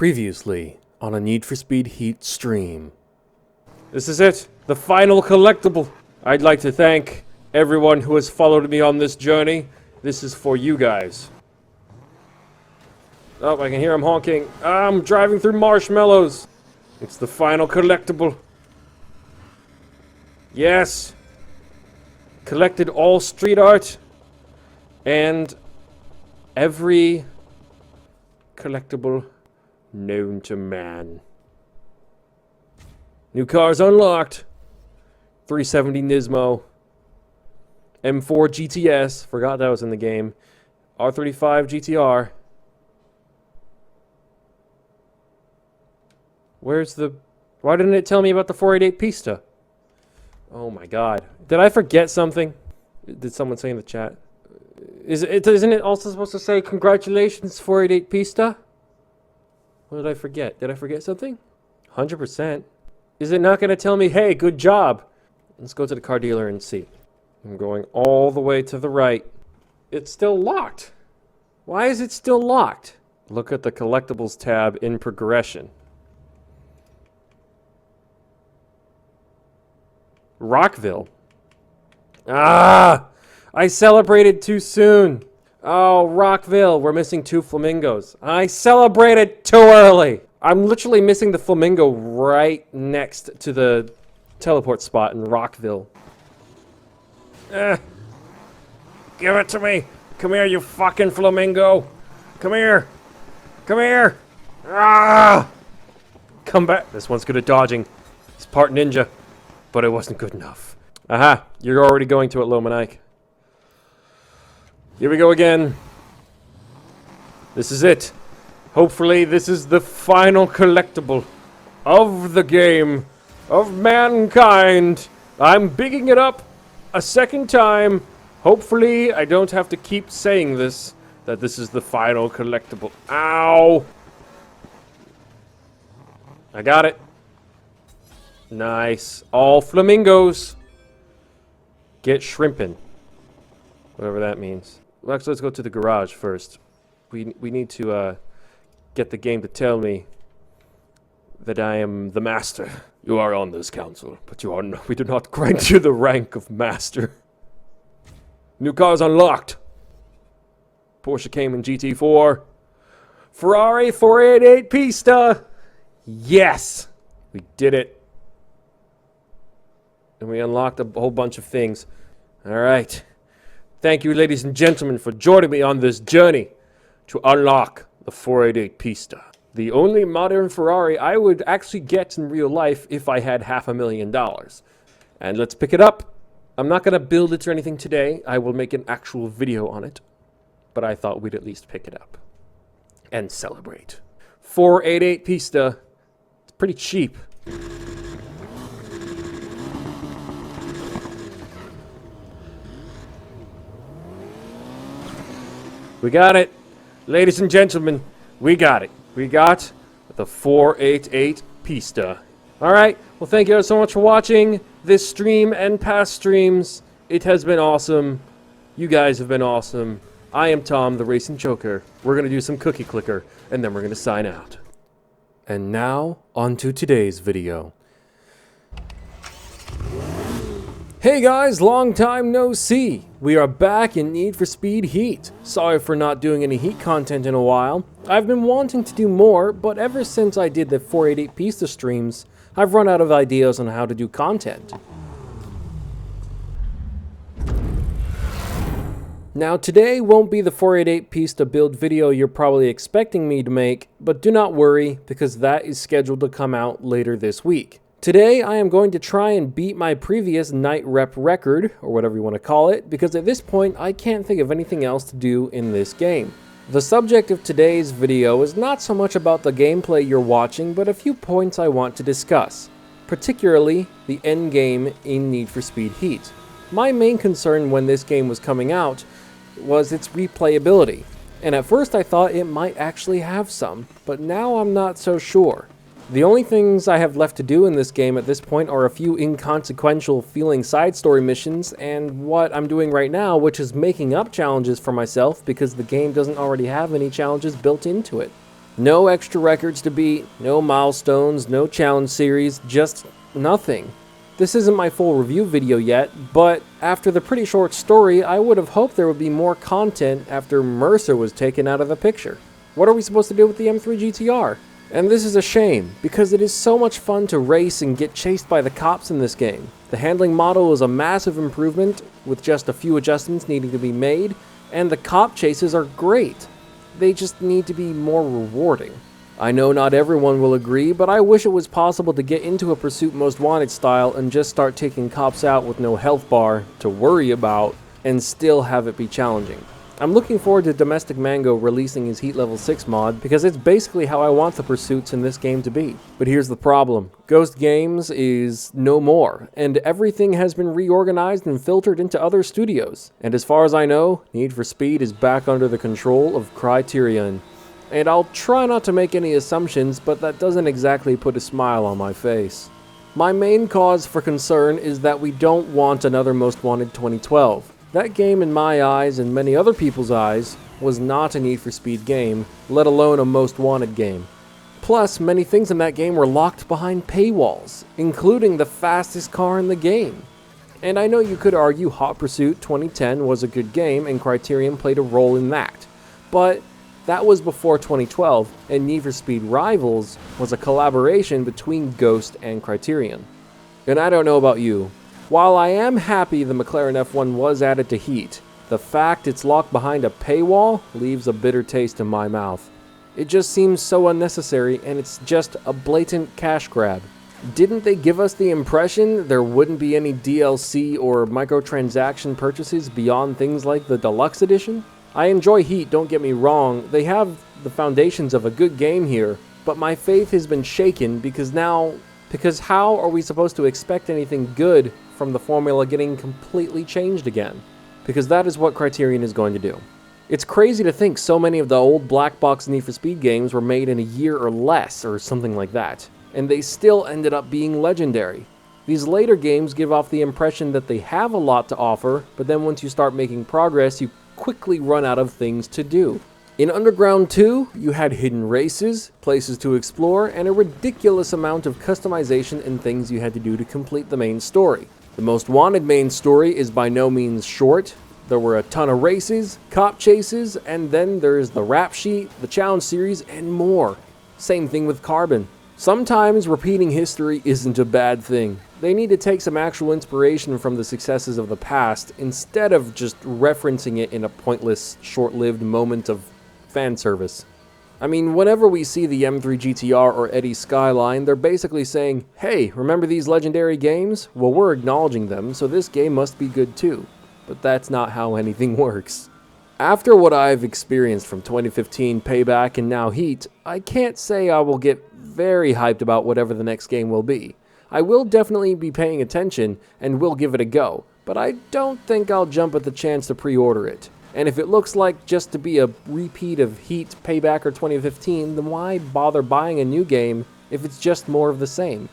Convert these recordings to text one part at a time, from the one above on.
Previously on a Need for Speed Heat stream. This is it, the final collectible. I'd like to thank everyone who has followed me on this journey. This is for you guys. Oh, I can hear him honking. I'm driving through marshmallows. It's the final collectible. Yes. Collected all street art and every collectible known to man. New cars unlocked. 370 Nismo. M4 GTS. Forgot that was in the game. R35 GTR. Where's the... Why didn't it tell me about the 488 Pista? Oh my god. Did I forget something? Did someone say in the chat? Isn't it also supposed to say congratulations 488 Pista? What did I forget? Did I forget something? 100%. Is it not going to tell me, hey, good job? Let's go to the car dealer and see. I'm going all the way to the right. It's still locked. Why is it still locked? Look at the collectibles tab in progression. Rockville. Ah! I celebrated too soon. Oh, Rockville, we're missing 2 flamingos. I celebrated too early. I'm literally missing the flamingo right next to the teleport spot in Rockville. Give it to me. Come here, you fucking flamingo. Come here. Come here. Ah! Come back. This one's good at dodging. He's part ninja, but it wasn't good enough. Aha, you're already going to it, Lomanike. Here we go again. This is it. Hopefully this is the final collectible of the game, of mankind. I'm bigging it up a second time. Hopefully I don't have to keep saying this, that this is the final collectible. Ow! I got it. Nice. All flamingos. Get shrimpin'. Whatever that means. Well, actually, let's go to the garage first. We need to get the game to tell me that I am the master. You are on this council, but you are no, we do not grant you the rank of master. New cars unlocked. Porsche Cayman GT4. Ferrari 488 Pista. Yes, we did it. And we unlocked a whole bunch of things. All right. Thank you, ladies and gentlemen, for joining me on this journey to unlock the 488 Pista. The only modern Ferrari I would actually get in real life if I had $500,000. And let's pick it up. I'm not going to build it or anything today. I will make an actual video on it. But I thought we'd at least pick it up and celebrate. 488 Pista. It's pretty cheap. We got it. Ladies and gentlemen, we got it. We got the 488 Pista. Alright, well thank you so much for watching this stream and past streams. It has been awesome. You guys have been awesome. I am Tom, the Racing Joker. We're going to do some cookie clicker, and then we're going to sign out. And now, on to today's video. Hey guys, long time no see. We are back in Need for Speed Heat. Sorry for not doing any Heat content in a while. I've been wanting to do more, but ever since I did the 488 Pista streams, I've run out of ideas on how to do content. Now today won't be the 488 Pista build video you're probably expecting me to make, but do not worry, because that is scheduled to come out later this week. Today, I am going to try and beat my previous night rep record, or whatever you want to call it, because at this point, I can't think of anything else to do in this game. The subject of today's video is not so much about the gameplay you're watching, but a few points I want to discuss, particularly the end game in Need for Speed Heat. My main concern when this game was coming out was its replayability, and at first I thought it might actually have some, but now I'm not so sure. The only things I have left to do in this game at this point are a few inconsequential feeling side story missions and what I'm doing right now, which is making up challenges for myself because the game doesn't already have any challenges built into it. No extra records to beat, no milestones, no challenge series, just nothing. This isn't my full review video yet, but after the pretty short story, I would have hoped there would be more content after Mercer was taken out of the picture. What are we supposed to do with the M3 GTR? And this is a shame, because it is so much fun to race and get chased by the cops in this game. The handling model is a massive improvement, with just a few adjustments needing to be made, and the cop chases are great. They just need to be more rewarding. I know not everyone will agree, but I wish it was possible to get into a Pursuit Most Wanted style and just start taking cops out with no health bar to worry about, and still have it be challenging. I'm looking forward to Domestic Mango releasing his Heat Level 6 mod, because it's basically how I want the pursuits in this game to be. But here's the problem. Ghost Games is no more, and everything has been reorganized and filtered into other studios. And as far as I know, Need for Speed is back under the control of Criterion. And I'll try not to make any assumptions, but that doesn't exactly put a smile on my face. My main cause for concern is that we don't want another Most Wanted 2012. That game, in my eyes and many other people's eyes, was not a Need for Speed game, let alone a Most Wanted game. Plus, many things in that game were locked behind paywalls, including the fastest car in the game. And I know you could argue Hot Pursuit 2010 was a good game and Criterion played a role in that, but that was before 2012, and Need for Speed Rivals was a collaboration between Ghost and Criterion. And I don't know about you, while I am happy the McLaren F1 was added to Heat, the fact it's locked behind a paywall leaves a bitter taste in my mouth. It just seems so unnecessary, and it's just a blatant cash grab. Didn't they give us the impression there wouldn't be any DLC or microtransaction purchases beyond things like the Deluxe Edition? I enjoy Heat, don't get me wrong, they have the foundations of a good game here, but my faith has been shaken because how are we supposed to expect anything good from the formula getting completely changed again? Because that is what Criterion is going to do. It's crazy to think so many of the old black box Need for Speed games were made in a year or less, or something like that, and they still ended up being legendary. These later games give off the impression that they have a lot to offer, but then once you start making progress, you quickly run out of things to do. In Underground 2, you had hidden races, places to explore, and a ridiculous amount of customization and things you had to do to complete the main story. The Most Wanted main story is by no means short. There were a ton of races, cop chases, and then there's the rap sheet, the challenge series, and more. Same thing with Carbon. Sometimes repeating history isn't a bad thing. They need to take some actual inspiration from the successes of the past instead of just referencing it in a pointless, short-lived moment of fan service. I mean, whenever we see the M3 GTR or Eddie Skyline, they're basically saying, hey, remember these legendary games? Well, we're acknowledging them, so this game must be good too. But that's not how anything works. After what I've experienced from 2015 Payback and now Heat, I can't say I will get very hyped about whatever the next game will be. I will definitely be paying attention and will give it a go, but I don't think I'll jump at the chance to pre-order it. And if it looks like just to be a repeat of Heat, Payback, or 2015, then why bother buying a new game if it's just more of the same?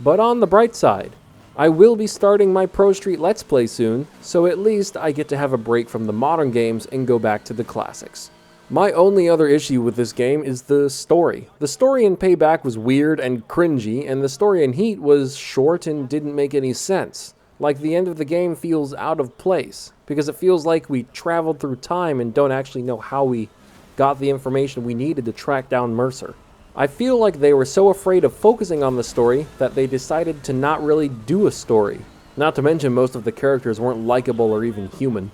But on the bright side, I will be starting my Pro Street Let's Play soon, so at least I get to have a break from the modern games and go back to the classics. My only other issue with this game is the story. The story in Payback was weird and cringy, and the story in Heat was short and didn't make any sense. Like the end of the game feels out of place, because it feels like we traveled through time and don't actually know how we got the information we needed to track down Mercer. I feel like they were so afraid of focusing on the story that they decided to not really do a story. Not to mention most of the characters weren't likable or even human.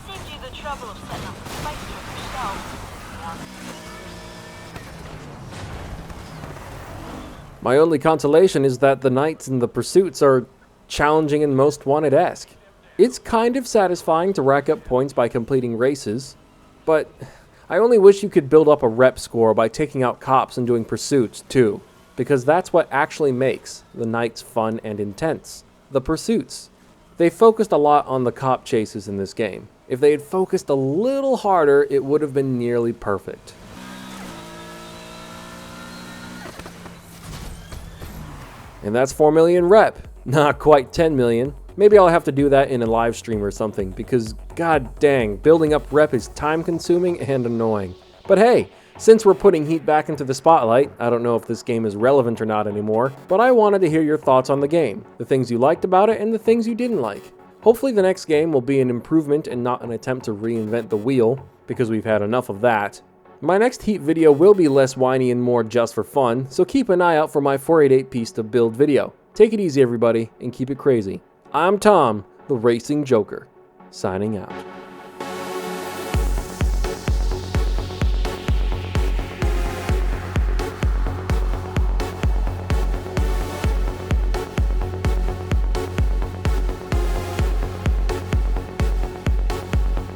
Saved you the trouble of setting up the fight strip yourself. My only consolation is that the nights and the pursuits are challenging and Most Wanted-esque. It's kind of satisfying to rack up points by completing races, but I only wish you could build up a rep score by taking out cops and doing pursuits too, because that's what actually makes the nights fun and intense. The pursuits. They focused a lot on the cop chases in this game. If they had focused a little harder, it would have been nearly perfect. And that's 4 million rep. Not quite 10 million. Maybe I'll have to do that in a live stream or something, because god dang, building up rep is time consuming and annoying. But hey, Since we're putting Heat back into the spotlight, I don't know if this game is relevant or not anymore, but I wanted to hear your thoughts on the game, the things you liked about it and the things you didn't like. Hopefully the next game will be an improvement and not an attempt to reinvent the wheel, because we've had enough of that. My next Heat video will be less whiny and more just for fun, so keep an eye out for my 488 piece to build video. Take it easy everybody, and keep it crazy. I'm Tom, the Racing Joker, signing out.